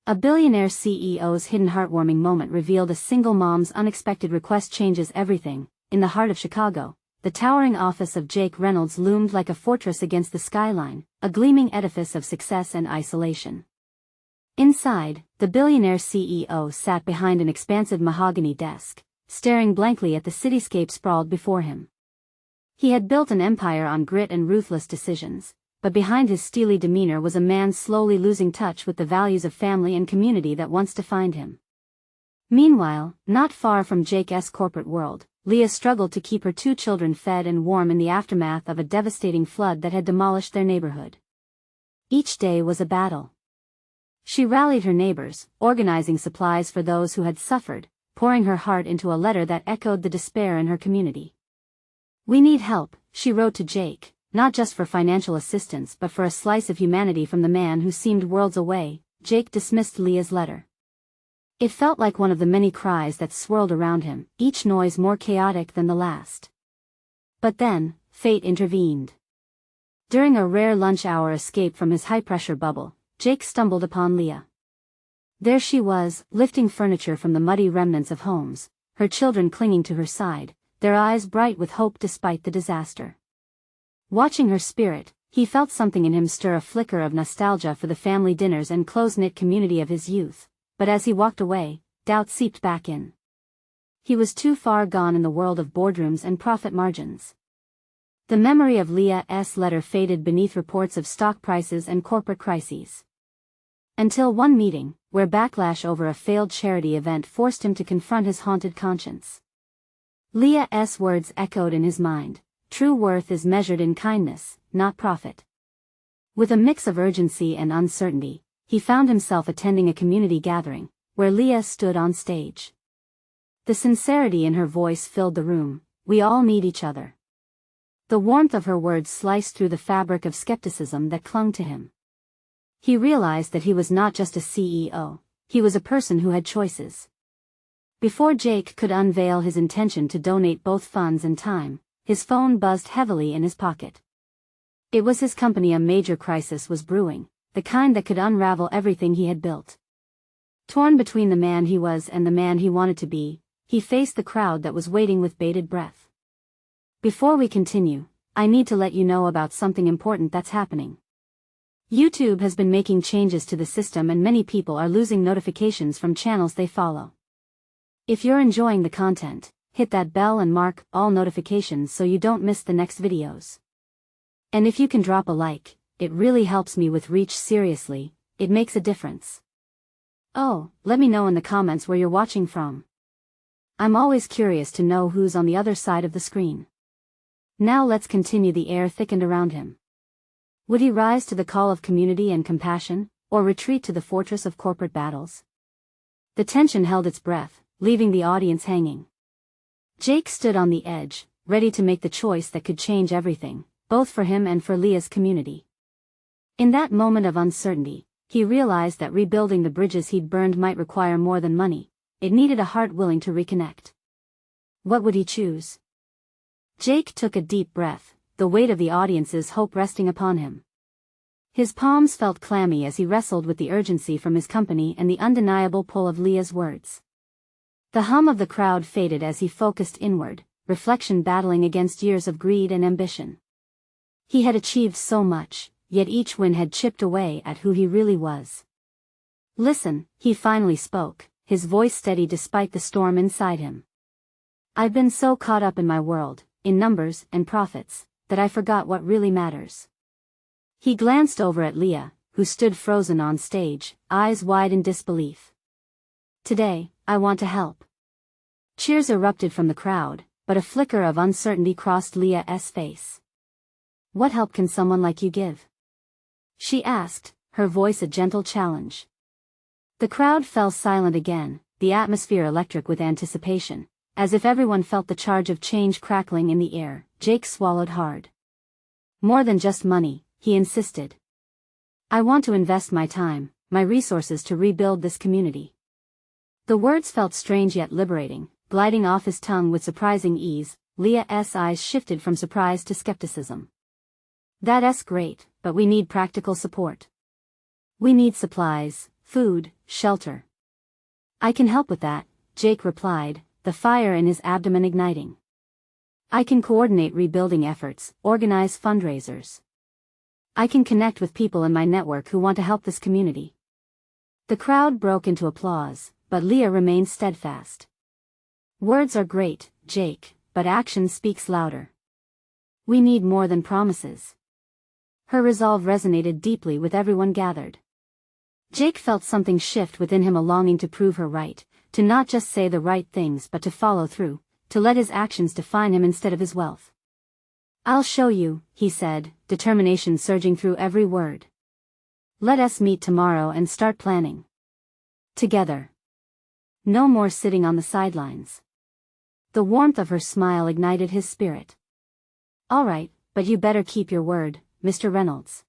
A billionaire CEO's hidden heartwarming moment revealed a single mom's unexpected request changes everything. In the heart of Chicago, the towering office of Jake Reynolds loomed like a fortress against the skyline, a gleaming edifice of success and isolation. Inside, the billionaire CEO sat behind an expansive mahogany desk, staring blankly at the cityscape sprawled before him. He had built an empire on grit and ruthless decisions, but behind his steely demeanor was a man slowly losing touch with the values of family and community that once defined him. Meanwhile, not far from Jake's corporate world, Leah struggled to keep her 2 children fed and warm in the aftermath of a devastating flood that had demolished their neighborhood. Each day was a battle. She rallied her neighbors, organizing supplies for those who had suffered, pouring her heart into a letter that echoed the despair in her community. "We need help," she wrote to Jake, not just for financial assistance but for a slice of humanity from the man who seemed worlds away. Jake dismissed Leah's letter. It felt like one of the many cries that swirled around him, each noise more chaotic than the last. But then, fate intervened. During a rare lunch-hour escape from his high-pressure bubble, Jake stumbled upon Leah. There she was, lifting furniture from the muddy remnants of homes, her children clinging to her side, their eyes bright with hope despite the disaster. Watching her spirit, he felt something in him stir, a flicker of nostalgia for the family dinners and close-knit community of his youth, but as he walked away, doubt seeped back in. He was too far gone in the world of boardrooms and profit margins. The memory of Leah's letter faded beneath reports of stock prices and corporate crises. Until one meeting, where backlash over a failed charity event forced him to confront his haunted conscience. Leah's words echoed in his mind: "True worth is measured in kindness, not profit." With a mix of urgency and uncertainty, he found himself attending a community gathering, where Leah stood on stage. The sincerity in her voice filled the room. "We all need each other." The warmth of her words sliced through the fabric of skepticism that clung to him. He realized that he was not just a CEO, he was a person who had choices. Before Jake could unveil his intention to donate both funds and time, his phone buzzed heavily in his pocket. It was his company. A major crisis was brewing, the kind that could unravel everything he had built. Torn between the man he was and the man he wanted to be, he faced the crowd that was waiting with bated breath. "Before we continue, I need to let you know about something important that's happening. YouTube has been making changes to the system and many people are losing notifications from channels they follow. If you're enjoying the content, hit that bell and mark all notifications so you don't miss the next videos. And if you can drop a like, it really helps me with reach. Seriously, it makes a difference. Oh, let me know in the comments where you're watching from. I'm always curious to know who's on the other side of the screen." Now let's continue. The air thickened around him. Would he rise to the call of community and compassion, or retreat to the fortress of corporate battles? The tension held its breath, leaving the audience hanging. Jake stood on the edge, ready to make the choice that could change everything, both for him and for Leah's community. In that moment of uncertainty, he realized that rebuilding the bridges he'd burned might require more than money. It needed a heart willing to reconnect. What would he choose? Jake took a deep breath, the weight of the audience's hope resting upon him. His palms felt clammy as he wrestled with the urgency from his company and the undeniable pull of Leah's words. The hum of the crowd faded as he focused inward, reflection battling against years of greed and ambition. He had achieved so much, yet each win had chipped away at who he really was. "Listen," he finally spoke, his voice steady despite the storm inside him. "I've been so caught up in my world, in numbers and profits, that I forgot what really matters." He glanced over at Leah, who stood frozen on stage, eyes wide in disbelief. "Today, I want to help." Cheers erupted from the crowd, but a flicker of uncertainty crossed Leah's face. "What help can someone like you give?" she asked, her voice a gentle challenge. The crowd fell silent again, the atmosphere electric with anticipation, as if everyone felt the charge of change crackling in the air. Jake swallowed hard. "More than just money," he insisted. "I want to invest my time, my resources to rebuild this community." The words felt strange yet liberating, gliding off his tongue with surprising ease. Leah's eyes shifted from surprise to skepticism. "That's great, but we need practical support. We need supplies, food, shelter. I can help with that, Jake replied, the fire in his abdomen igniting. I can coordinate rebuilding efforts, organize fundraisers. I can connect with people in my network who want to help this community. The crowd broke into applause, but Leah remained steadfast. Words are great, Jake, but action speaks louder. We need more than promises. Her resolve resonated deeply with everyone gathered. Jake felt something shift within him, a longing to prove her right, to not just say the right things but to follow through, to let his actions define him instead of his wealth. I'll show you, he said, determination surging through every word. Let us meet tomorrow and start planning. Together. No more sitting on the sidelines. The warmth of her smile ignited his spirit. All right, but you better keep your word, Mr. Reynolds.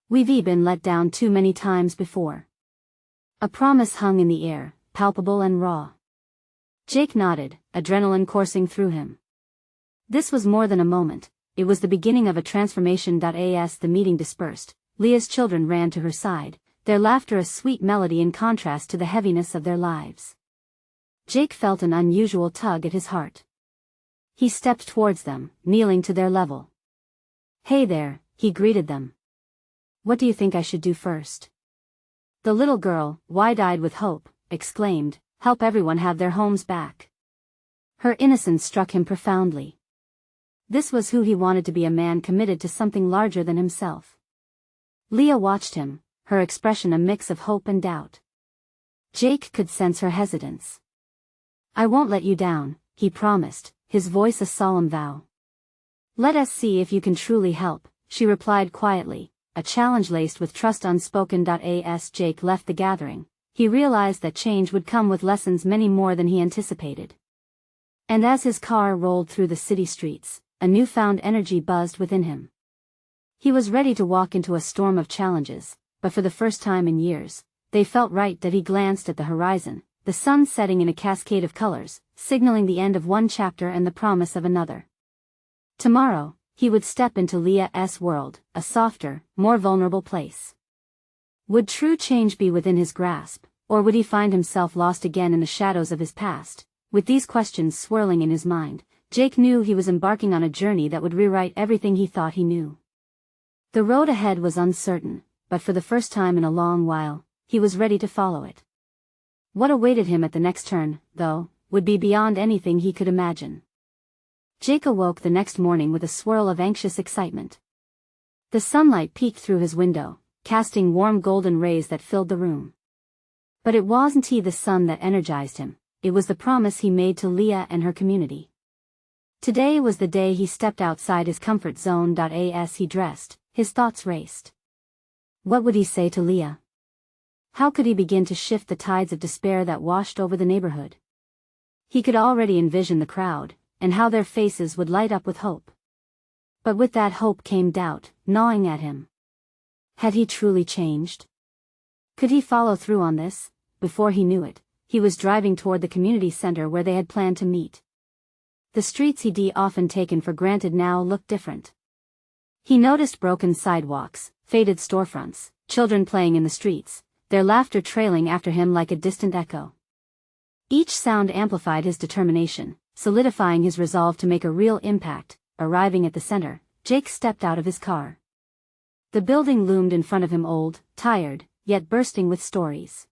We've been let down too many times before. A promise hung in the air, palpable and raw. Jake nodded, adrenaline coursing through him. This was more than a moment, it was the beginning of a transformation. As the meeting dispersed, Leah's children ran to her side, their laughter a sweet melody in contrast to the heaviness of their lives. Jake felt an unusual tug at his heart. He stepped towards them, kneeling to their level. Hey there, he greeted them. What do you think I should do first? The little girl, wide-eyed with hope, exclaimed, help everyone have their homes back. Her innocence struck him profoundly. This was who he wanted to be, a man committed to something larger than himself. Leah watched him, her expression a mix of hope and doubt. Jake could sense her hesitance. I won't let you down, he promised, his voice a solemn vow. Let us see if you can truly help, she replied quietly, a challenge laced with trust unspoken. As Jake left the gathering, he realized that change would come with lessons many more than he anticipated. And as his car rolled through the city streets, a newfound energy buzzed within him. He was ready to walk into a storm of challenges, but for the first time in years, they felt right. He glanced at the horizon, the sun setting in a cascade of colors, signaling the end of one chapter and the promise of another. Tomorrow, he would step into Leah's world, a softer, more vulnerable place. Would true change be within his grasp, or would he find himself lost again in the shadows of his past? With these questions swirling in his mind, Jake knew he was embarking on a journey that would rewrite everything he thought he knew. The road ahead was uncertain, but for the first time in a long while, he was ready to follow it. What awaited him at the next turn, though, would be beyond anything he could imagine. Jake awoke the next morning with a swirl of anxious excitement. The sunlight peeked through his window, casting warm golden rays that filled the room. But it wasn't the sun that energized him, it was the promise he made to Leah and her community. Today was the day he stepped outside his comfort zone. As he dressed, his thoughts raced. What would he say to Leah? How could he begin to shift the tides of despair that washed over the neighborhood? He could already envision the crowd, and how their faces would light up with hope. But with that hope came doubt, gnawing at him. Had he truly changed? Could he follow through on this? Before he knew it, he was driving toward the community center where they had planned to meet. The streets he'd often taken for granted now looked different. He noticed broken sidewalks, faded storefronts, children playing in the streets, their laughter trailing after him like a distant echo. Each sound amplified his determination, solidifying his resolve to make a real impact. Arriving at the center, Jake stepped out of his car. The building loomed in front of him, old, tired, yet bursting with stories.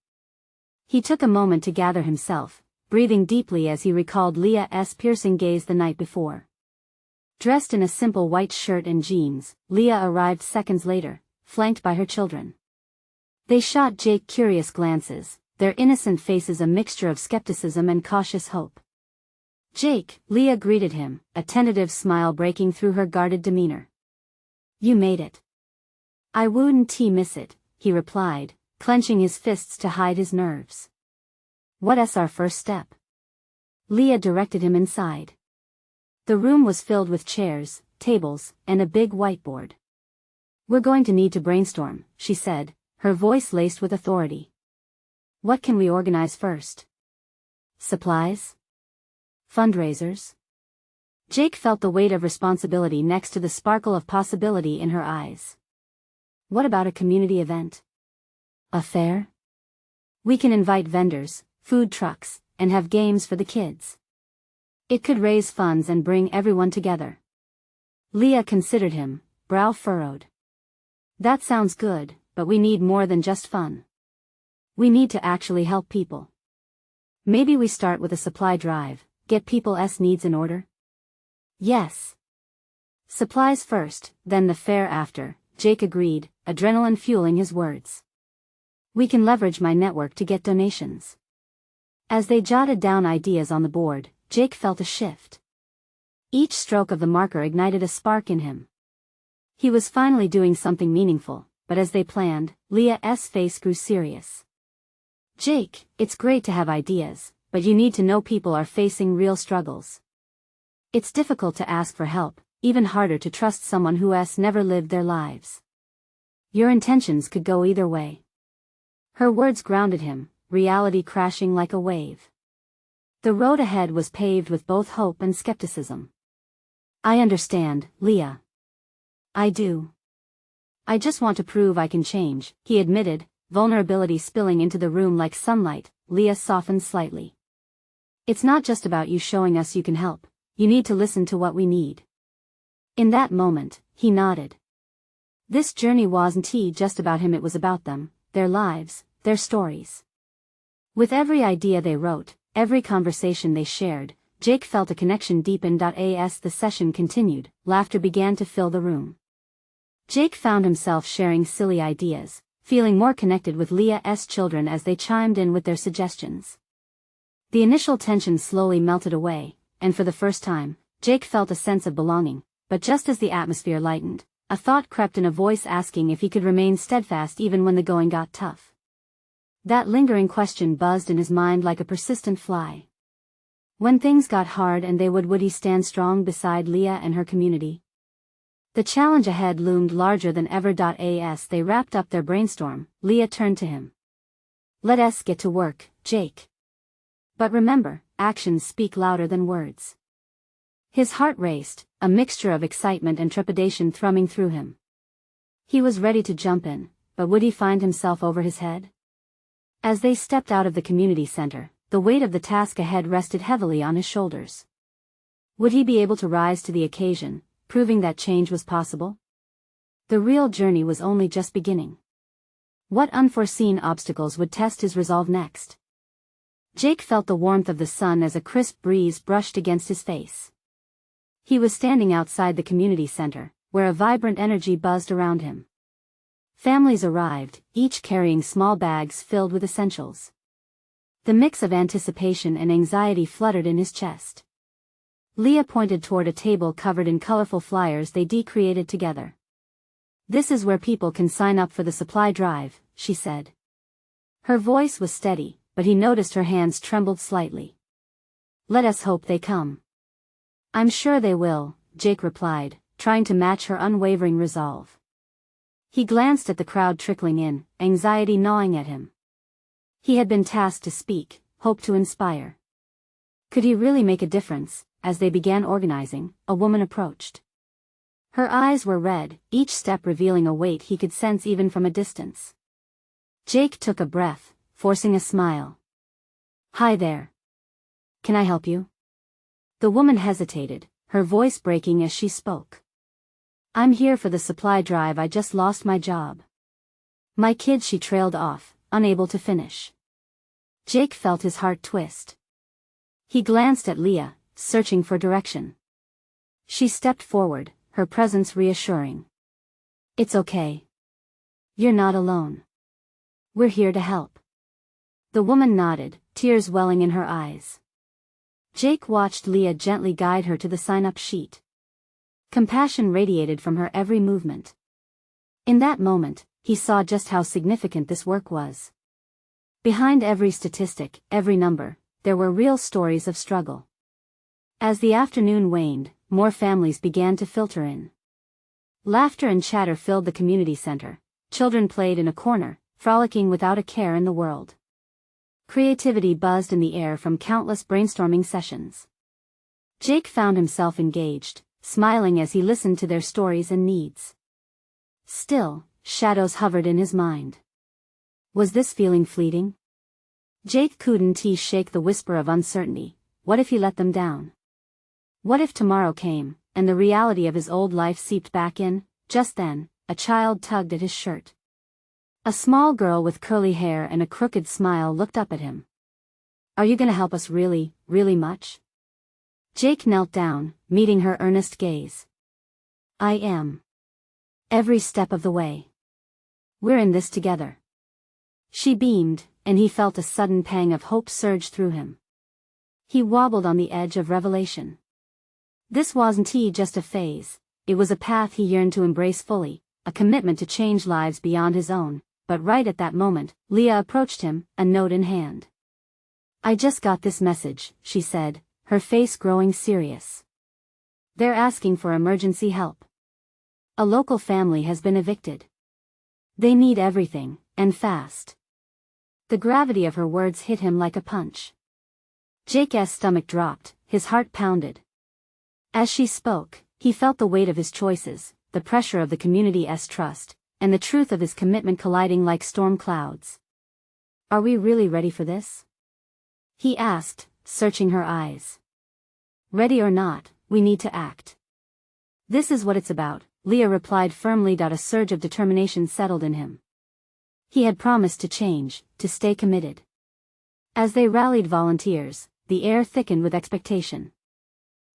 He took a moment to gather himself, breathing deeply as he recalled Leah's piercing gaze the night before. Dressed in a simple white shirt and jeans, Leah arrived seconds later, flanked by her children. They shot Jake curious glances, their innocent faces a mixture of skepticism and cautious hope. Jake, Leah greeted him, a tentative smile breaking through her guarded demeanor. You made it. I wouldn't miss it, he replied, clenching his fists to hide his nerves. What's our first step? Leah directed him inside. The room was filled with chairs, tables, and a big whiteboard. We're going to need to brainstorm, she said, her voice laced with authority. What can we organize first? Supplies? Fundraisers? Jake felt the weight of responsibility next to the sparkle of possibility in her eyes. What about a community event? A fair? We can invite vendors, food trucks, and have games for the kids. It could raise funds and bring everyone together. Leah considered him, brow furrowed. That sounds good, but we need more than just fun. We need to actually help people. Maybe we start with a supply drive, get people's needs in order? Yes. Supplies first, then the fair after, Jake agreed, adrenaline fueling his words. We can leverage my network to get donations. As they jotted down ideas on the board, Jake felt a shift. Each stroke of the marker ignited a spark in him. He was finally doing something meaningful, but as they planned, Leah's face grew serious. Jake, it's great to have ideas, but you need to know people are facing real struggles. It's difficult to ask for help, even harder to trust someone who's never lived their lives. Your intentions could go either way. Her words grounded him, reality crashing like a wave. The road ahead was paved with both hope and skepticism. I understand, Leah. I do. I just want to prove I can change, he admitted, vulnerability spilling into the room like sunlight. Leah softened slightly. It's not just about you showing us you can help, you need to listen to what we need. In that moment, he nodded. This journey wasn't just about him, it was about them, their lives, their stories. With every idea they wrote, every conversation they shared, Jake felt a connection deepened. As the session continued, laughter began to fill the room. Jake found himself sharing silly ideas, feeling more connected with Leah's children as they chimed in with their suggestions. The initial tension slowly melted away, and for the first time, Jake felt a sense of belonging, but just as the atmosphere lightened, a thought crept in, a voice asking if he could remain steadfast even when the going got tough. That lingering question buzzed in his mind like a persistent fly. When things got hard and would he stand strong beside Leah and her community? The challenge ahead loomed larger than ever. As they wrapped up their brainstorm, Leah turned to him. Let us get to work, Jake. But remember, actions speak louder than words. His heart raced, a mixture of excitement and trepidation thrumming through him. He was ready to jump in, but would he find himself over his head? As they stepped out of the community center, the weight of the task ahead rested heavily on his shoulders. Would he be able to rise to the occasion, proving that change was possible? The real journey was only just beginning. What unforeseen obstacles would test his resolve next? Jake felt the warmth of the sun as a crisp breeze brushed against his face. He was standing outside the community center, where a vibrant energy buzzed around him. Families arrived, each carrying small bags filled with essentials. The mix of anticipation and anxiety fluttered in his chest. Leah pointed toward a table covered in colorful flyers they created together. This is where people can sign up for the supply drive, she said. Her voice was steady, but he noticed her hands trembled slightly. Let us hope they come. I'm sure they will, Jake replied, trying to match her unwavering resolve. He glanced at the crowd trickling in, anxiety gnawing at him. He had been tasked to speak, hope to inspire. Could he really make a difference? As they began organizing, a woman approached. Her eyes were red, each step revealing a weight he could sense even from a distance. Jake took a breath, forcing a smile. Hi there. Can I help you? The woman hesitated, her voice breaking as she spoke. I'm here for the supply drive. I just lost my job. My kid, she trailed off, unable to finish. Jake felt his heart twist. He glanced at Leah, searching for direction. She stepped forward, her presence reassuring. It's okay. You're not alone. We're here to help. The woman nodded, tears welling in her eyes. Jake watched Leah gently guide her to the sign-up sheet. Compassion radiated from her every movement. In that moment, he saw just how significant this work was. Behind every statistic, every number, there were real stories of struggle. As the afternoon waned, more families began to filter in. Laughter and chatter filled the community center. Children played in a corner, frolicking without a care in the world. Creativity buzzed in the air from countless brainstorming sessions. Jake found himself engaged, smiling as he listened to their stories and needs. Still, shadows hovered in his mind. Was this feeling fleeting? Jake couldn't shake the whisper of uncertainty. What if he let them down? What if tomorrow came, and the reality of his old life seeped back in? Just then, a child tugged at his shirt. A small girl with curly hair and a crooked smile looked up at him. Are you gonna help us really, really much? Jake knelt down, meeting her earnest gaze. I am. Every step of the way. We're in this together. She beamed, and he felt a sudden pang of hope surge through him. He wobbled on the edge of revelation. This wasn't just a phase, it was a path he yearned to embrace fully, a commitment to change lives beyond his own. But right at that moment, Leah approached him, a note in hand. I just got this message, she said, her face growing serious. They're asking for emergency help. A local family has been evicted. They need everything, and fast. The gravity of her words hit him like a punch. Jake's stomach dropped, his heart pounded. As she spoke, he felt the weight of his choices, the pressure of the community's trust, and the truth of his commitment colliding like storm clouds. Are we really ready for this? He asked, searching her eyes. Ready or not, we need to act. This is what it's about, Leah replied firmly. A surge of determination settled in him. He had promised to change, to stay committed. As they rallied volunteers, the air thickened with expectation.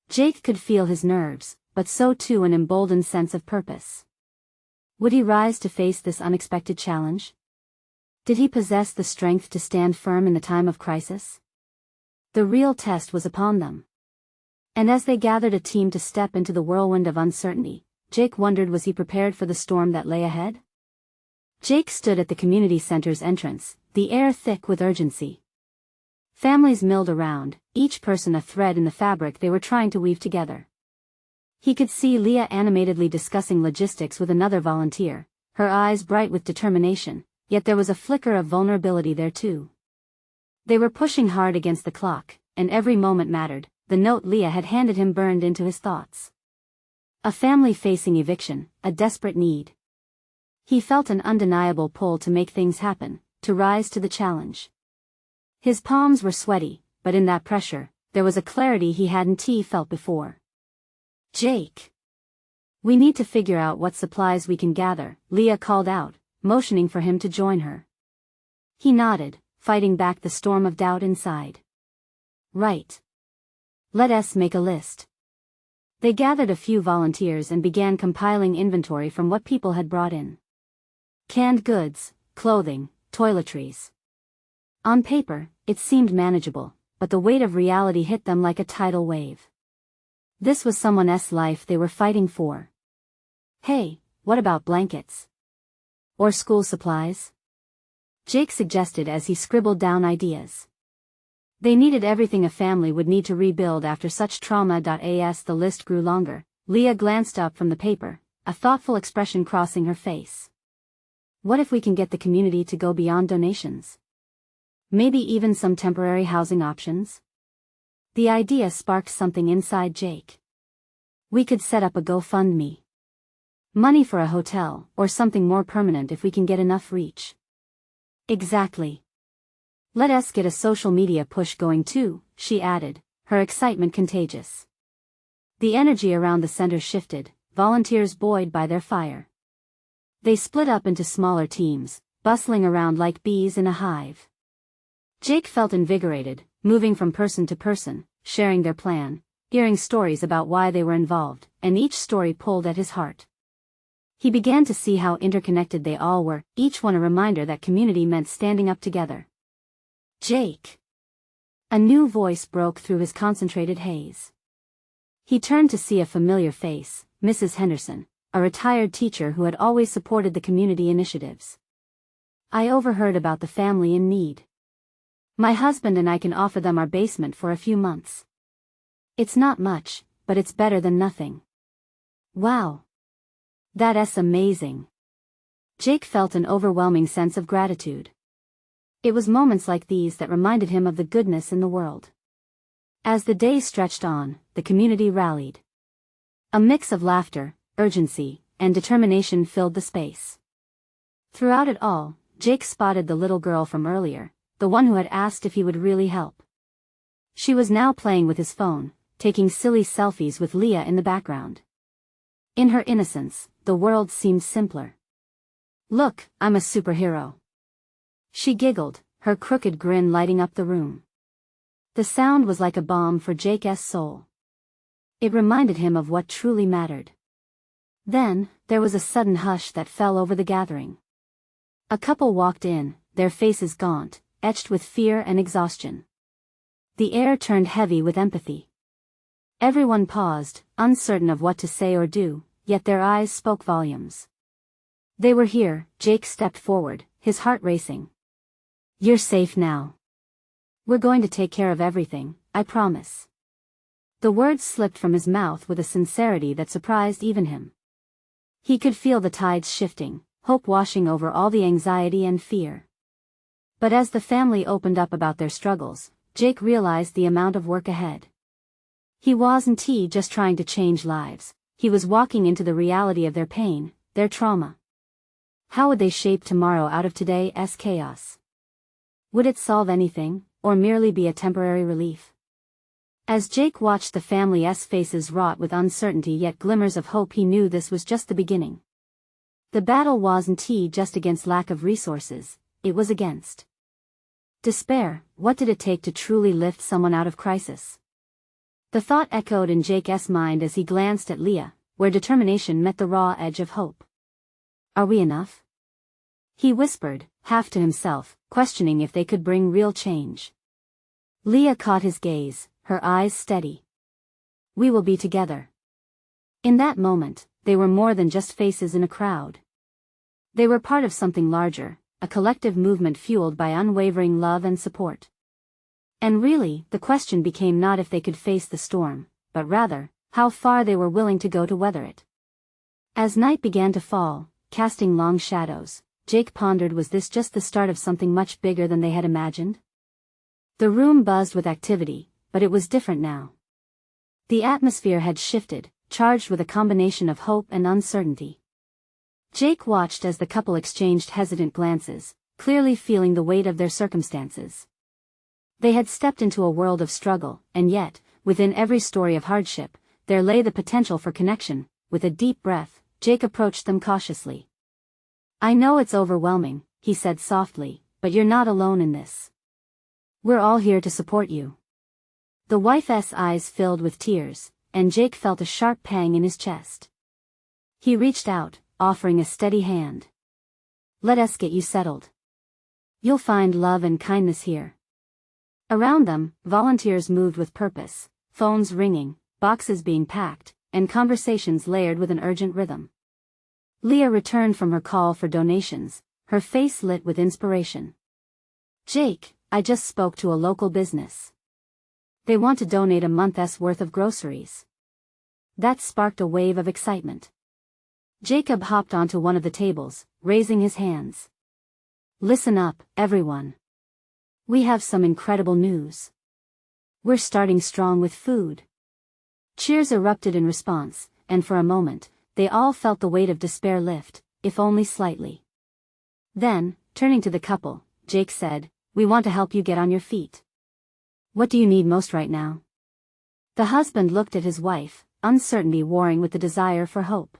Jake could feel his nerves, but so too an emboldened sense of purpose. Would he rise to face this unexpected challenge? Did he possess the strength to stand firm in the time of crisis? The real test was upon them. And as they gathered a team to step into the whirlwind of uncertainty, Jake wondered, was he prepared for the storm that lay ahead? Jake stood at the community center's entrance, the air thick with urgency. Families milled around, each person a thread in the fabric they were trying to weave together. He could see Leah animatedly discussing logistics with another volunteer, her eyes bright with determination, yet there was a flicker of vulnerability there too. They were pushing hard against the clock, and every moment mattered. The note Leah had handed him burned into his thoughts. A family facing eviction, a desperate need. He felt an undeniable pull to make things happen, to rise to the challenge. His palms were sweaty, but in that pressure, there was a clarity he hadn't felt before. Jake. We need to figure out what supplies we can gather, Leah called out, motioning for him to join her. He nodded, fighting back the storm of doubt inside. Right. Let us make a list. They gathered a few volunteers and began compiling inventory from what people had brought in. Canned goods, clothing, toiletries. On paper, it seemed manageable, but the weight of reality hit them like a tidal wave. This was someone's life they were fighting for. Hey, what about blankets? Or school supplies? Jake suggested as he scribbled down ideas. They needed everything a family would need to rebuild after such trauma. As the list grew longer, Leah glanced up from the paper, a thoughtful expression crossing her face. What if we can get the community to go beyond donations? Maybe even some temporary housing options? The idea sparked something inside Jake. We could set up a GoFundMe. Money for a hotel, or something more permanent if we can get enough reach. Exactly. Let us get a social media push going too, she added, her excitement contagious. The energy around the center shifted, volunteers buoyed by their fire. They split up into smaller teams, bustling around like bees in a hive. Jake felt invigorated, moving from person to person, sharing their plan, hearing stories about why they were involved, and each story pulled at his heart. He began to see how interconnected they all were, each one a reminder that community meant standing up together. Jake. A new voice broke through his concentrated haze. He turned to see a familiar face, Mrs. Henderson, a retired teacher who had always supported the community initiatives. I overheard about the family in need. My husband and I can offer them our basement for a few months. It's not much, but it's better than nothing. Wow. That's amazing. Jake felt an overwhelming sense of gratitude. It was moments like these that reminded him of the goodness in the world. As the day stretched on, the community rallied. A mix of laughter, urgency, and determination filled the space. Throughout it all, Jake spotted the little girl from earlier, the one who had asked if he would really help. She was now playing with his phone, taking silly selfies with Leah in the background. In her innocence, the world seemed simpler. "Look, I'm a superhero." She giggled, her crooked grin lighting up the room. The sound was like a balm for Jake's soul. It reminded him of what truly mattered. Then, there was a sudden hush that fell over the gathering. A couple walked in, their faces gaunt, etched with fear and exhaustion. The air turned heavy with empathy. Everyone paused, uncertain of what to say or do, yet their eyes spoke volumes. "They were here," Jake stepped forward, his heart racing. "You're safe now. We're going to take care of everything, I promise." The words slipped from his mouth with a sincerity that surprised even him. He could feel the tides shifting, hope washing over all the anxiety and fear. But as the family opened up about their struggles, Jake realized the amount of work ahead. He wasn't just trying to change lives, he was walking into the reality of their pain, their trauma. How would they shape tomorrow out of today's chaos? Would it solve anything, or merely be a temporary relief? As Jake watched the family's faces wrought with uncertainty yet glimmers of hope, he knew this was just the beginning. The battle wasn't just against lack of resources, it was against despair. What did it take to truly lift someone out of crisis? The thought echoed in Jake's mind as he glanced at Leah, where determination met the raw edge of hope. "Are we enough?" he whispered, half to himself, questioning if they could bring real change. Leah caught his gaze, her eyes steady. "We will be together." In that moment, they were more than just faces in a crowd. They were part of something larger, a collective movement fueled by unwavering love and support. And really, the question became not if they could face the storm, but rather, how far they were willing to go to weather it. As night began to fall, casting long shadows, Jake pondered, was this just the start of something much bigger than they had imagined? The room buzzed with activity, but it was different now. The atmosphere had shifted, charged with a combination of hope and uncertainty. Jake watched as the couple exchanged hesitant glances, clearly feeling the weight of their circumstances. They had stepped into a world of struggle, and yet, within every story of hardship, there lay the potential for connection. With a deep breath, Jake approached them cautiously. "I know it's overwhelming," he said softly, "but you're not alone in this. We're all here to support you." The wife's eyes filled with tears, and Jake felt a sharp pang in his chest. He reached out, offering a steady hand. "Let us get you settled. You'll find love and kindness here." Around them, volunteers moved with purpose, phones ringing, boxes being packed, and conversations layered with an urgent rhythm. Leah returned from her call for donations, her face lit with inspiration. "Jake, I just spoke to a local business. They want to donate a month's worth of groceries." That sparked a wave of excitement. Jacob hopped onto one of the tables, raising his hands. "Listen up, everyone. We have some incredible news. We're starting strong with food." Cheers erupted in response, and for a moment, they all felt the weight of despair lift, if only slightly. Then, turning to the couple, Jake said, "We want to help you get on your feet. What do you need most right now?" The husband looked at his wife, uncertainty warring with the desire for hope.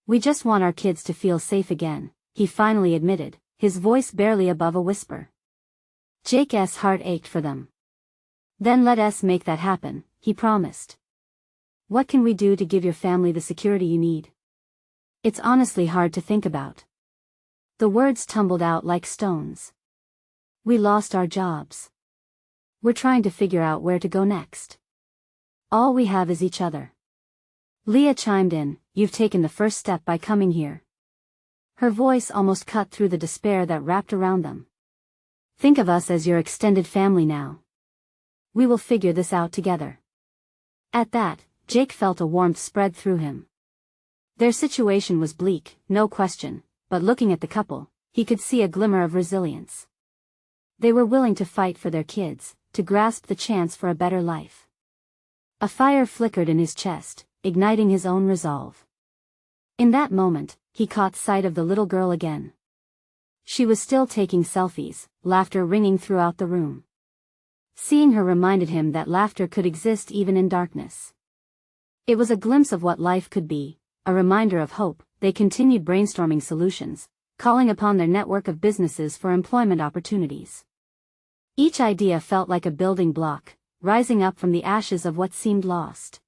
"We just want our kids to feel safe again," he finally admitted, his voice barely above a whisper. Jake's heart ached for them. "Then let us make that happen," he promised. "What can we do to give your family the security you need?" "It's honestly hard to think about." The words tumbled out like stones. "We lost our jobs. We're trying to figure out where to go next. All we have is each other." Leah chimed in, "You've taken the first step by coming here." Her voice almost cut through the despair that wrapped around them. "Think of us as your extended family now. We will figure this out together." At that, Jake felt a warmth spread through him. Their situation was bleak, no question, but looking at the couple, he could see a glimmer of resilience. They were willing to fight for their kids, to grasp the chance for a better life. A fire flickered in his chest, igniting his own resolve. In that moment, he caught sight of the little girl again. She was still taking selfies, laughter ringing throughout the room. Seeing her reminded him that laughter could exist even in darkness. It was a glimpse of what life could be, a reminder of hope. They continued brainstorming solutions, calling upon their network of businesses for employment opportunities. Each idea felt like a building block, rising up from the ashes of what seemed lost.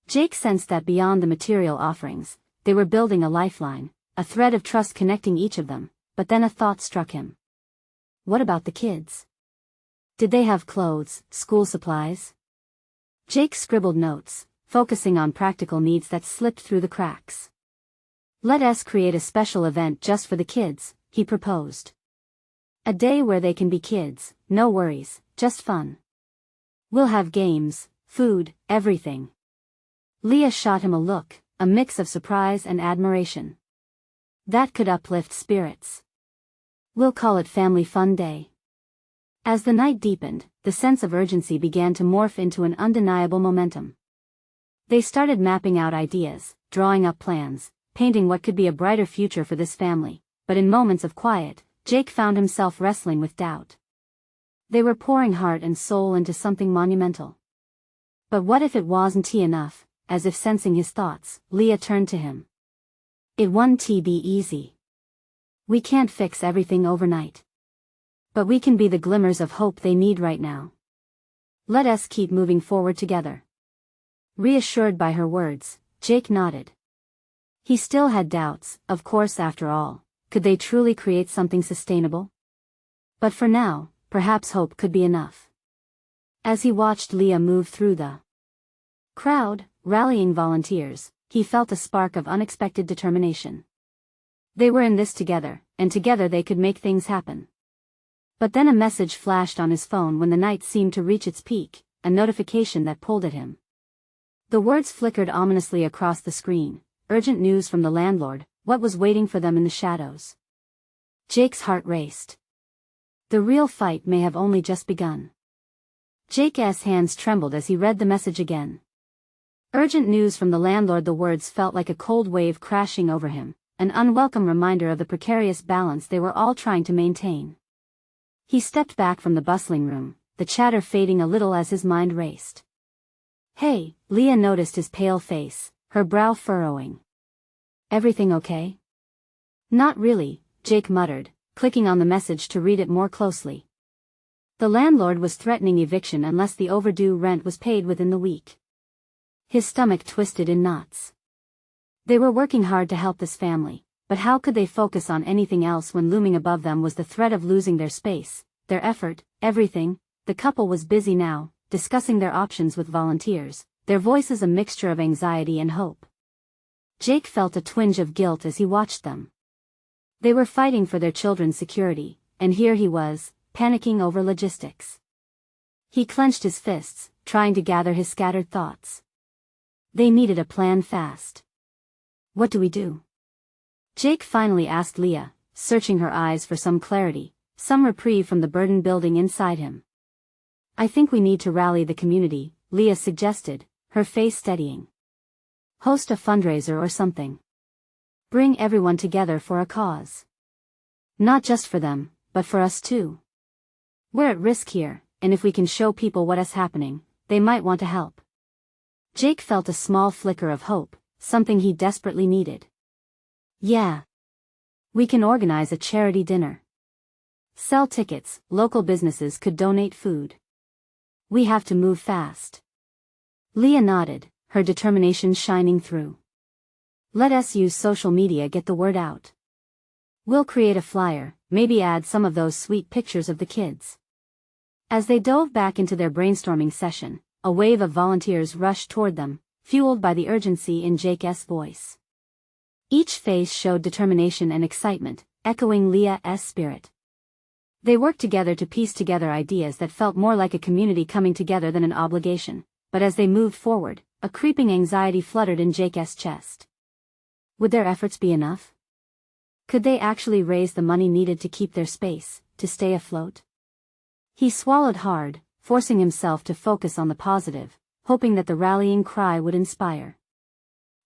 Jake sensed that beyond the material offerings, they were building a lifeline, a thread of trust connecting each of them, but then a thought struck him. What about the kids? Did they have clothes, school supplies? Jake scribbled notes, focusing on practical needs that slipped through the cracks. Let us create a special event just for the kids, he proposed. A day where they can be kids, no worries, just fun. We'll have games, food, everything. Leah shot him a look, a mix of surprise and admiration. That could uplift spirits. We'll call it Family Fun Day. As the night deepened, the sense of urgency began to morph into an undeniable momentum. They started mapping out ideas, drawing up plans, painting what could be a brighter future for this family, but in moments of quiet, Jake found himself wrestling with doubt. They were pouring heart and soul into something monumental. But what if it wasn't enough? As if sensing his thoughts, Leah turned to him. It won't be easy. We can't fix everything overnight. But we can be the glimmers of hope they need right now. Let us keep moving forward together. Reassured by her words, Jake nodded. He still had doubts, of course. After all, could they truly create something sustainable? But for now, perhaps hope could be enough. As he watched Leah move through the crowd, rallying volunteers, he felt a spark of unexpected determination. They were in this together, and together they could make things happen. But then a message flashed on his phone when the night seemed to reach its peak, a notification that pulled at him. The words flickered ominously across the screen, urgent news from the landlord, what was waiting for them in the shadows. Jake's heart raced. The real fight may have only just begun. Jake's hands trembled as he read the message again. Urgent news from the landlord. The words felt like a cold wave crashing over him, an unwelcome reminder of the precarious balance they were all trying to maintain. He stepped back from the bustling room, the chatter fading a little as his mind raced. Hey, Leah noticed his pale face, her brow furrowing. Everything okay? Not really, Jake muttered, clicking on the message to read it more closely. The landlord was threatening eviction unless the overdue rent was paid within the week. His stomach twisted in knots. They were working hard to help this family, but how could they focus on anything else when looming above them was the threat of losing their space, their effort, everything? The couple was busy now, discussing their options with volunteers, their voices a mixture of anxiety and hope. Jake felt a twinge of guilt as he watched them. They were fighting for their children's security, and here he was, panicking over logistics. He clenched his fists, trying to gather his scattered thoughts. They needed a plan fast. What do we do? Jake finally asked Leah, searching her eyes for some clarity, some reprieve from the burden building inside him. I think we need to rally the community, Leah suggested, her face steadying. Host a fundraiser or something. Bring everyone together for a cause. Not just for them, but for us too. We're at risk here, and if we can show people what is happening, they might want to help. Jake felt a small flicker of hope, something he desperately needed. Yeah. We can organize a charity dinner. Sell tickets, local businesses could donate food. We have to move fast. Leah nodded, her determination shining through. Let us use social media, get the word out. We'll create a flyer, maybe add some of those sweet pictures of the kids. As they dove back into their brainstorming session, a wave of volunteers rushed toward them, fueled by the urgency in Jake's voice. Each face showed determination and excitement, echoing Leah's spirit. They worked together to piece together ideas that felt more like a community coming together than an obligation, but as they moved forward, a creeping anxiety fluttered in Jake's chest. Would their efforts be enough? Could they actually raise the money needed to keep their space, to stay afloat? He swallowed hard, forcing himself to focus on the positive, hoping that the rallying cry would inspire.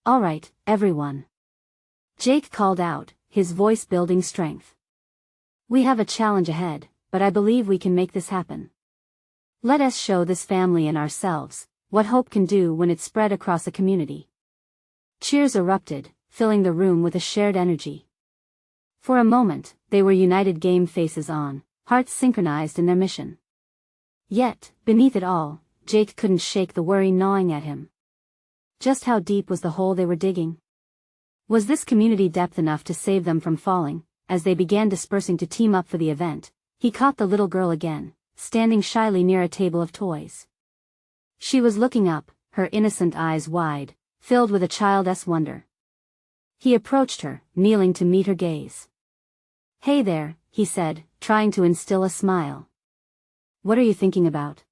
All right, everyone. Jake called out, his voice building strength. We have a challenge ahead, but I believe we can make this happen. Let us show this family and ourselves what hope can do when it's spread across a community. Cheers erupted, filling the room with a shared energy. For a moment, they were united, game faces on, hearts synchronized in their mission. Yet, beneath it all, Jake couldn't shake the worry gnawing at him. Just how deep was the hole they were digging? Was this community depth enough to save them from falling? As they began dispersing to team up for the event, he caught the little girl again, standing shyly near a table of toys. She was looking up, her innocent eyes wide, filled with a child's wonder. He approached her, kneeling to meet her gaze. "Hey there," he said, trying to instill a smile. "What are you thinking about?"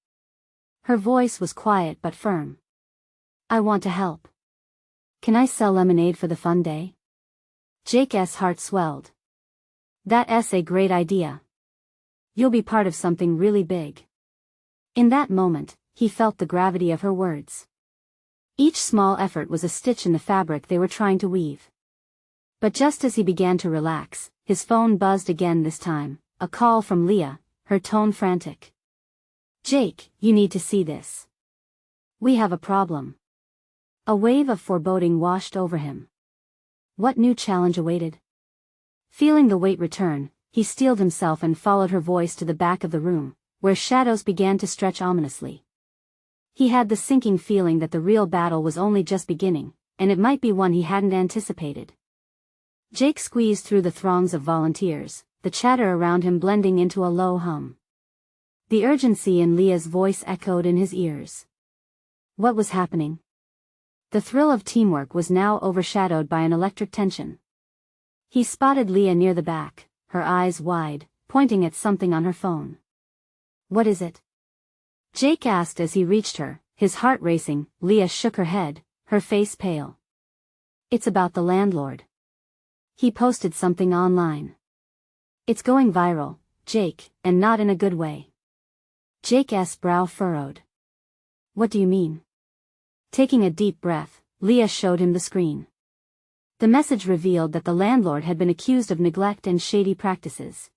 Her voice was quiet but firm. "I want to help. Can I sell lemonade for the fun day?" Jake's heart swelled. "That's a great idea. You'll be part of something really big." In that moment, he felt the gravity of her words. Each small effort was a stitch in the fabric they were trying to weave. But just as he began to relax, his phone buzzed again, this time, a call from Leah, her tone frantic. "Jake, you need to see this. We have a problem." A wave of foreboding washed over him. What new challenge awaited? Feeling the weight return, he steeled himself and followed her voice to the back of the room, where shadows began to stretch ominously. He had the sinking feeling that the real battle was only just beginning, and it might be one he hadn't anticipated. Jake squeezed through the throngs of volunteers, the chatter around him blending into a low hum. The urgency in Leah's voice echoed in his ears. What was happening? The thrill of teamwork was now overshadowed by an electric tension. He spotted Leah near the back, her eyes wide, pointing at something on her phone. "What is it?" Jake asked as he reached her, his heart racing. Leah shook her head, her face pale. "It's about the landlord. He posted something online. It's going viral, Jake, and not in a good way." Jake's brow furrowed. "What do you mean?" Taking a deep breath, Leah showed him the screen. The message revealed that the landlord had been accused of neglect and shady practices.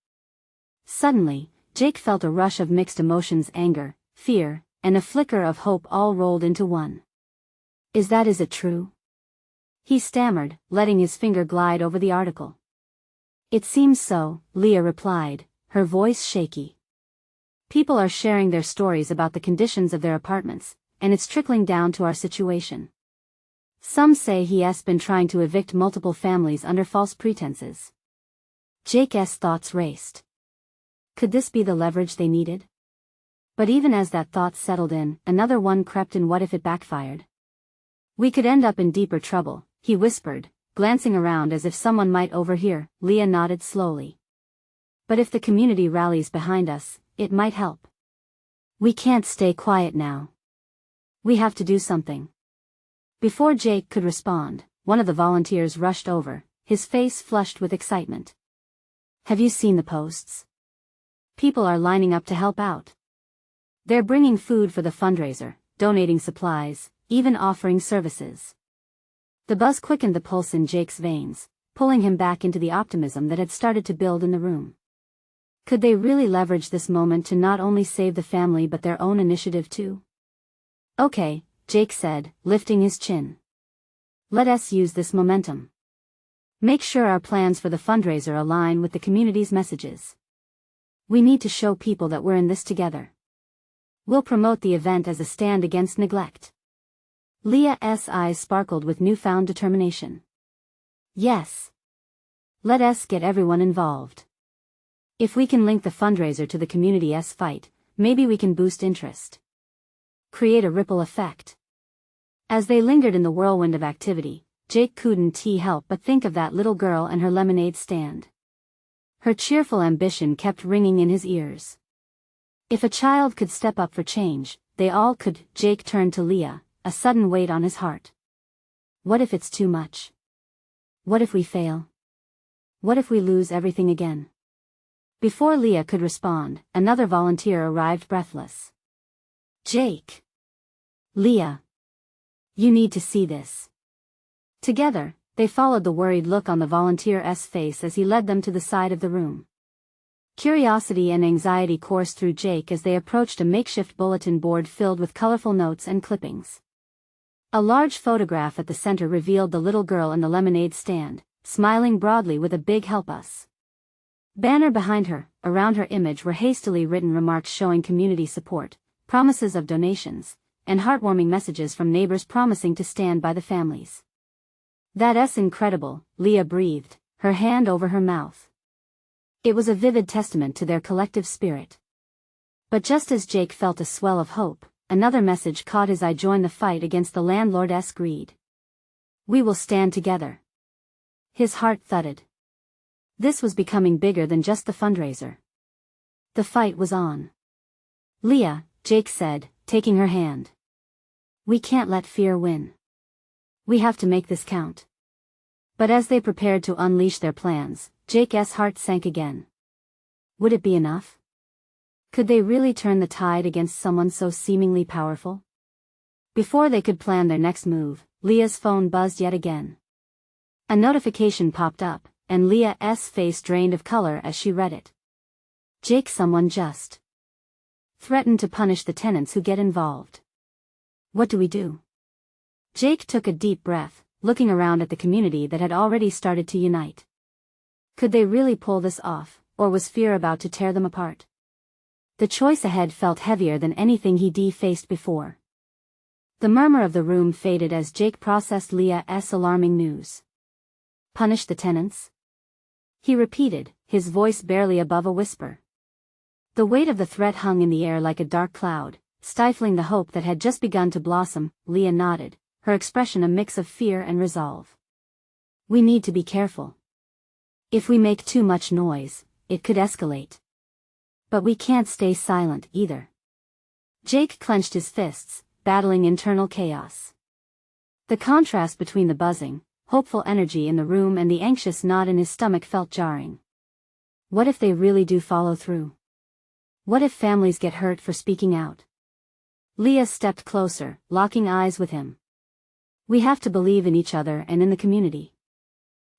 Suddenly, Jake felt a rush of mixed emotions: anger, fear, and a flicker of hope, all rolled into one. Is it true?" he stammered, letting his finger glide over the article. "It seems so," Leah replied, her voice shaky. "People are sharing their stories about the conditions of their apartments, and it's trickling down to our situation. Some say he has been trying to evict multiple families under false pretenses." Jake's thoughts raced. Could this be the leverage they needed? But even as that thought settled in, another one crept in. What if it backfired? "We could end up in deeper trouble," he whispered, glancing around as if someone might overhear. Leah nodded slowly. "But if the community rallies behind us, it might help. We can't stay quiet now. We have to do something." Before Jake could respond, one of the volunteers rushed over, his face flushed with excitement. "Have you seen the posts? People are lining up to help out. They're bringing food for the fundraiser, donating supplies, even offering services." The buzz quickened the pulse in Jake's veins, pulling him back into the optimism that had started to build in the room. Could they really leverage this moment to not only save the family but their own initiative too? "Okay," Jake said, lifting his chin. "Let us use this momentum. Make sure our plans for the fundraiser align with the community's messages. We need to show people that we're in this together. We'll promote the event as a stand against neglect." Leah's eyes sparkled with newfound determination. "Yes. Let us get everyone involved. If we can link the fundraiser to the community's fight, maybe we can boost interest. Create a ripple effect." As they lingered in the whirlwind of activity, Jake couldn't help but think of that little girl and her lemonade stand. Her cheerful ambition kept ringing in his ears. If a child could step up for change, they all could. Jake turned to Leah, a sudden weight on his heart. What if it's too much? What if we fail? What if we lose everything again? Before Leah could respond, another volunteer arrived, breathless. "Jake! Leah! You need to see this." Together, they followed the worried look on the volunteer's face as he led them to the side of the room. Curiosity and anxiety coursed through Jake as they approached a makeshift bulletin board filled with colorful notes and clippings. A large photograph at the center revealed the little girl in the lemonade stand, smiling broadly with a big "Help Us" banner behind her. Around her image were hastily written remarks showing community support, promises of donations, and heartwarming messages from neighbors promising to stand by the families. "That's incredible," Leah breathed, her hand over her mouth. It was a vivid testament to their collective spirit. But just as Jake felt a swell of hope, another message caught his eye: join the fight against the landlord's greed. We will stand together. His heart thudded. This was becoming bigger than just the fundraiser. The fight was on. "Leah," Jake said, taking her hand. "We can't let fear win. We have to make this count." But as they prepared to unleash their plans, Jake's heart sank again. Would it be enough? Could they really turn the tide against someone so seemingly powerful? Before they could plan their next move, Leah's phone buzzed yet again. A notification popped up, and Leah's face drained of color as she read it. "Jake, someone just threatened to punish the tenants who get involved. What do we do?" Jake took a deep breath, looking around at the community that had already started to unite. Could they really pull this off, or was fear about to tear them apart? The choice ahead felt heavier than anything he'd faced before. The murmur of the room faded as Jake processed Leah's alarming news. "Punish the tenants?" he repeated, his voice barely above a whisper. The weight of the threat hung in the air like a dark cloud, stifling the hope that had just begun to blossom. Leah nodded, her expression a mix of fear and resolve. "We need to be careful. If we make too much noise, it could escalate. But we can't stay silent either." Jake clenched his fists, battling internal chaos. The contrast between the buzzing, hopeful energy in the room and the anxious knot in his stomach felt jarring. What if they really do follow through? What if families get hurt for speaking out? Leah stepped closer, locking eyes with him. "We have to believe in each other and in the community.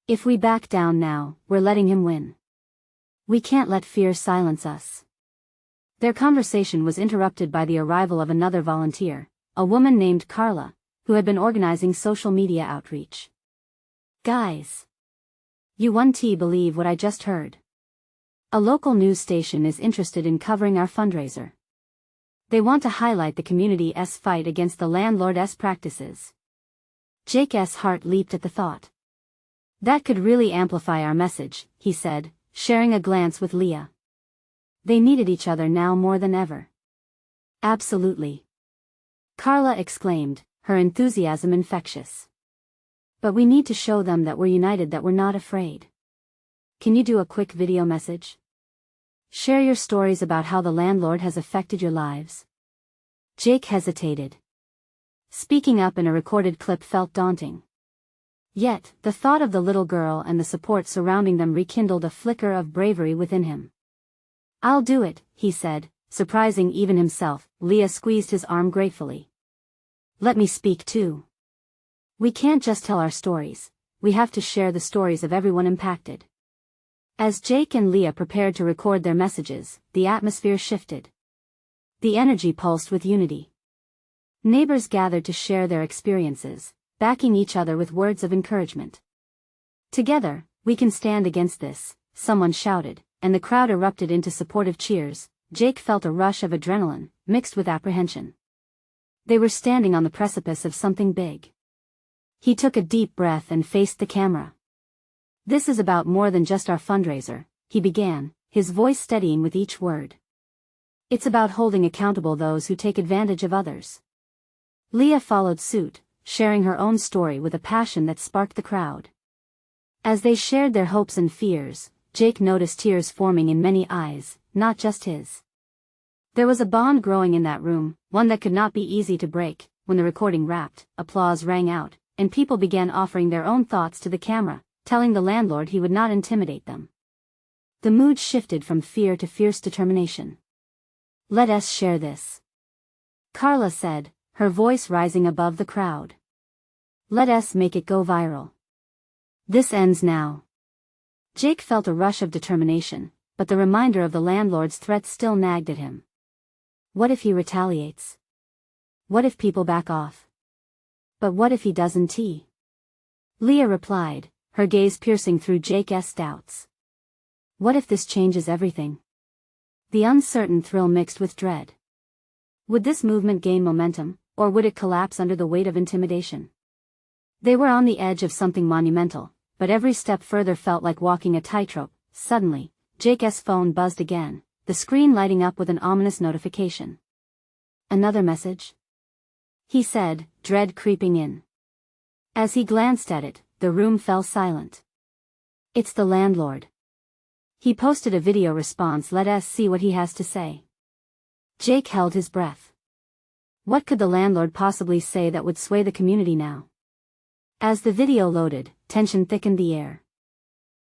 If we back down now, we're letting him win. We can't let fear silence us." Their conversation was interrupted by the arrival of another volunteer, a woman named Carla, who had been organizing social media outreach. "Guys, you won't believe what I just heard. A local news station is interested in covering our fundraiser. They want to highlight the community's fight against the landlord's practices." Jake's heart leaped at the thought. "That could really amplify our message," he said, sharing a glance with Leah. They needed each other now more than ever. "Absolutely," Carla exclaimed, her enthusiasm infectious. "But we need to show them that we're united, that we're not afraid. Can you do a quick video message? Share your stories about how the landlord has affected your lives." Jake hesitated. Speaking up in a recorded clip felt daunting. Yet, the thought of the little girl and the support surrounding them rekindled a flicker of bravery within him. "I'll do it," he said, surprising even himself. Leah squeezed his arm gratefully. "Let me speak too. We can't just tell our stories, we have to share the stories of everyone impacted." As Jake and Leah prepared to record their messages, the atmosphere shifted. The energy pulsed with unity. Neighbors gathered to share their experiences, backing each other with words of encouragement. "Together, we can stand against this," someone shouted, and the crowd erupted into supportive cheers. Jake felt a rush of adrenaline, mixed with apprehension. They were standing on the precipice of something big. He took a deep breath and faced the camera. "This is about more than just our fundraiser," he began, his voice steadying with each word. "It's about holding accountable those who take advantage of others." Leah followed suit, sharing her own story with a passion that sparked the crowd. As they shared their hopes and fears, Jake noticed tears forming in many eyes, not just his. There was a bond growing in that room, one that could not be easy to break. When the recording wrapped, applause rang out, and people began offering their own thoughts to the camera, telling the landlord he would not intimidate them. The mood shifted from fear to fierce determination. "Let us share this," Carla said, her voice rising above the crowd. "Let us make it go viral. This ends now." Jake felt a rush of determination, but the reminder of the landlord's threats still nagged at him. What if he retaliates? What if people back off? But what if he doesn't? Leah replied, her gaze piercing through Jake's doubts. What if this changes everything? The uncertain thrill mixed with dread. Would this movement gain momentum, or would it collapse under the weight of intimidation? They were on the edge of something monumental, but every step further felt like walking a tightrope. Suddenly, Jake's phone buzzed again, the screen lighting up with an ominous notification. Another message? He said, dread creeping in. As he glanced at it, the room fell silent. It's the landlord. He posted a video response. Let us see what he has to say. Jake held his breath. What could the landlord possibly say that would sway the community now? As the video loaded, tension thickened the air.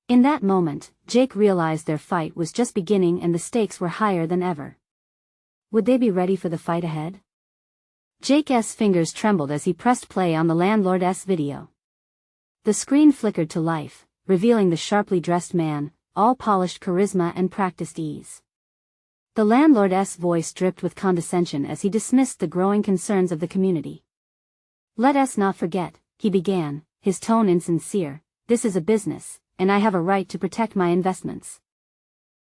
In that moment, Jake realized their fight was just beginning and the stakes were higher than ever. Would they be ready for the fight ahead? Jake's fingers trembled as he pressed play on the landlord's video. The screen flickered to life, revealing the sharply dressed man, all polished charisma and practiced ease. The landlord's voice dripped with condescension as he dismissed the growing concerns of the community. Let us not forget, he began, his tone insincere, this is a business, and I have a right to protect my investments.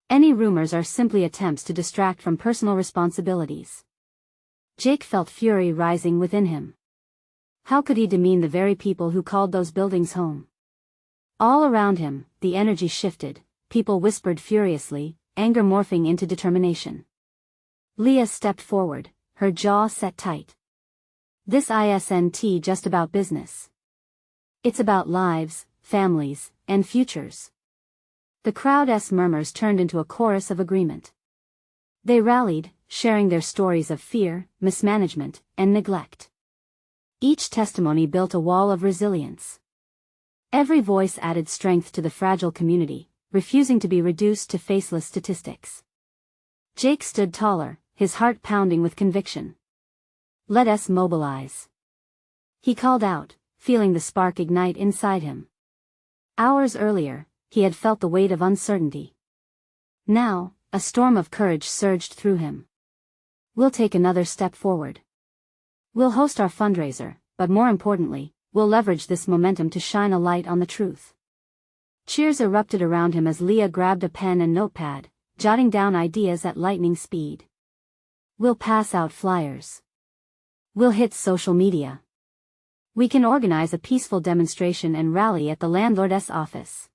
Any rumors are simply attempts to distract from personal responsibilities. Jake felt fury rising within him. How could he demean the very people who called those buildings home? All around him, the energy shifted, people whispered furiously, anger morphing into determination. Leah stepped forward, her jaw set tight. This isn't just about business. It's about lives, families, and futures. The crowd's murmurs turned into a chorus of agreement. They rallied, sharing their stories of fear, mismanagement, and neglect. Each testimony built a wall of resilience. Every voice added strength to the fragile community, refusing to be reduced to faceless statistics. Jake stood taller, his heart pounding with conviction. Let us mobilize. He called out, feeling the spark ignite inside him. Hours earlier, he had felt the weight of uncertainty. Now, a storm of courage surged through him. We'll take another step forward. We'll host our fundraiser, but more importantly, we'll leverage this momentum to shine a light on the truth. Cheers erupted around him as Leah grabbed a pen and notepad, jotting down ideas at lightning speed. We'll pass out flyers. We'll hit social media. We can organize a peaceful demonstration and rally at the landlord's office.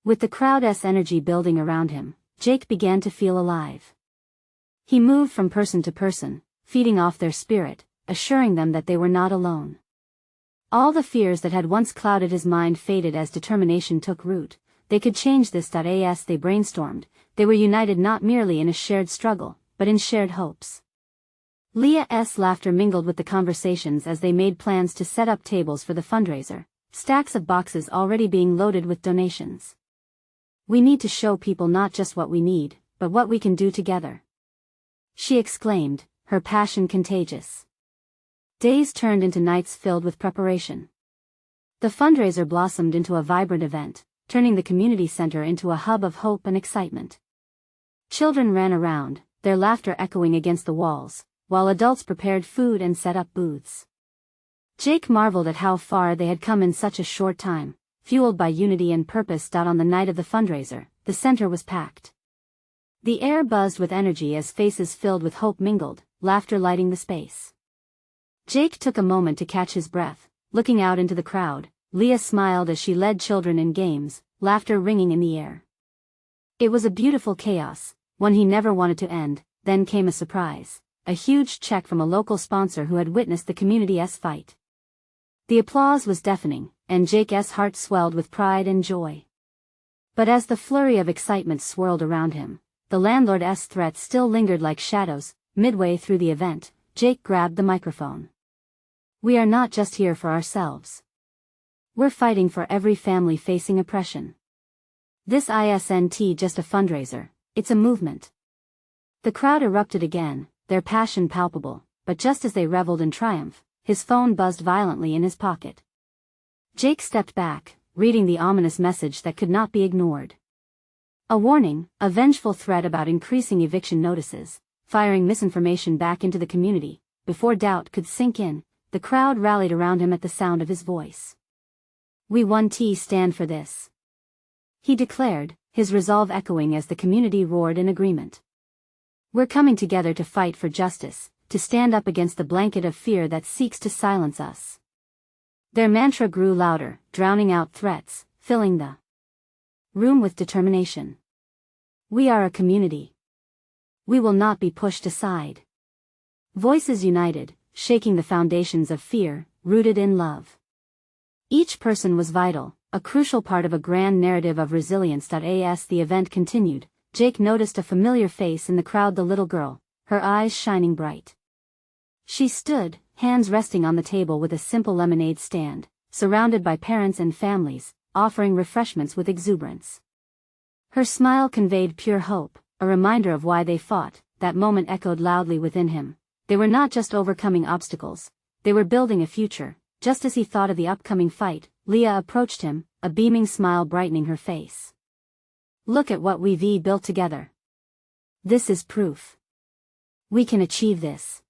With the crowd's energy building around him, Jake began to feel alive. He moved from person to person, feeding off their spirit, assuring them that they were not alone. All the fears that had once clouded his mind faded as determination took root. They could change this. As they brainstormed, they were united not merely in a shared struggle, but in shared hopes. Leah's laughter mingled with the conversations as they made plans to set up tables for the fundraiser, stacks of boxes already being loaded with donations. We need to show people not just what we need, but what we can do together, she exclaimed, her passion contagious. Days turned into nights filled with preparation. The fundraiser blossomed into a vibrant event, turning the community center into a hub of hope and excitement. Children ran around, their laughter echoing against the walls, while adults prepared food and set up booths. Jake marveled at how far they had come in such a short time, fueled by unity and purpose. On the night of the fundraiser, the center was packed. The air buzzed with energy as faces filled with hope mingled, laughter lighting the space. Jake took a moment to catch his breath, looking out into the crowd. Leah smiled as she led children in games, laughter ringing in the air. It was a beautiful chaos, one he never wanted to end. Then came a surprise, a huge check from a local sponsor who had witnessed the community's fight. The applause was deafening, and Jake's heart swelled with pride and joy. But as the flurry of excitement swirled around him, the landlord's threats still lingered like shadows. Midway through the event, Jake grabbed the microphone. We are not just here for ourselves. We're fighting for every family facing oppression. This isn't just a fundraiser, it's a movement. The crowd erupted again, their passion palpable, but just as they reveled in triumph, his phone buzzed violently in his pocket. Jake stepped back, reading the ominous message that could not be ignored. A warning, a vengeful threat about increasing eviction notices, firing misinformation back into the community. Before doubt could sink in, the crowd rallied around him at the sound of his voice. "We 1T stand for this," he declared, his resolve echoing as the community roared in agreement. "We're coming together to fight for justice, to stand up against the blanket of fear that seeks to silence us." Their mantra grew louder, drowning out threats, filling the room with determination. "We are a community. We will not be pushed aside." Voices united, shaking the foundations of fear, rooted in love. Each person was vital, a crucial part of a grand narrative of resilience. As the event continued, Jake noticed a familiar face in the crowd, the little girl, her eyes shining bright. She stood, hands resting on the table with a simple lemonade stand, surrounded by parents and families, offering refreshments with exuberance. Her smile conveyed pure hope, a reminder of why they fought. That moment echoed loudly within him. They were not just overcoming obstacles, they were building a future. Just as he thought of the upcoming fight, Leah approached him, a beaming smile brightening her face. "Look at what we've built together. This is proof. We can achieve this."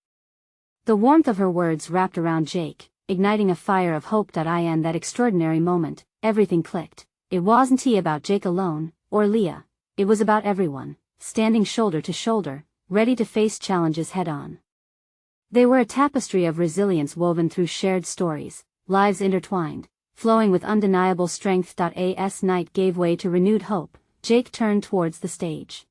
The warmth of her words wrapped around Jake, igniting a fire of hope. In that extraordinary moment, everything clicked. It wasn't about Jake alone, or Leah. It was about everyone, standing shoulder to shoulder, ready to face challenges head-on. They were a tapestry of resilience woven through shared stories, lives intertwined, flowing with undeniable strength. As night gave way to renewed hope, Jake turned towards the stage.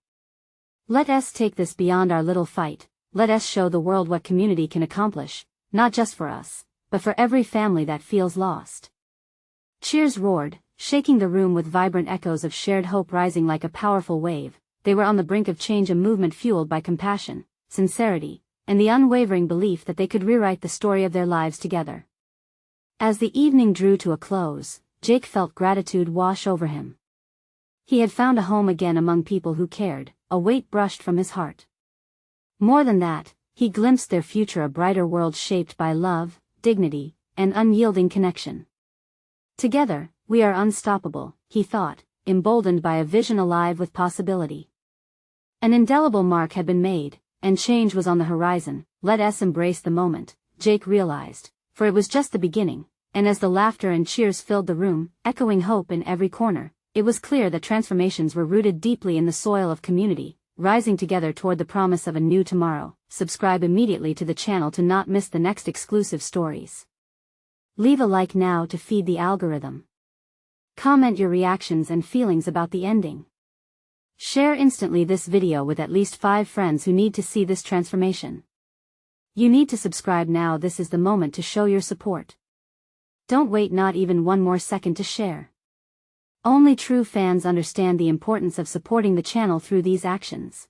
"Let us take this beyond our little fight. Let us show the world what community can accomplish, not just for us, but for every family that feels lost." Cheers roared, shaking the room with vibrant echoes of shared hope rising like a powerful wave. They were on the brink of change, a movement fueled by compassion, sincerity, and the unwavering belief that they could rewrite the story of their lives together. As the evening drew to a close, Jake felt gratitude wash over him. He had found a home again among people who cared, a weight brushed from his heart. More than that, he glimpsed their future, a brighter world shaped by love, dignity, and unyielding connection. "Together, we are unstoppable," he thought, emboldened by a vision alive with possibility. An indelible mark had been made, and change was on the horizon. "Let us embrace the moment," Jake realized, for it was just the beginning, and as the laughter and cheers filled the room, echoing hope in every corner, it was clear that transformations were rooted deeply in the soil of community, rising together toward the promise of a new tomorrow. Subscribe immediately to the channel to not miss the next exclusive stories. Leave a like now to feed the algorithm. Comment your reactions and feelings about the ending. Share instantly this video with at least 5 friends who need to see this transformation. You need to subscribe now. This is the moment to show your support. Don't wait not even one more second to share. Only true fans understand the importance of supporting the channel through these actions.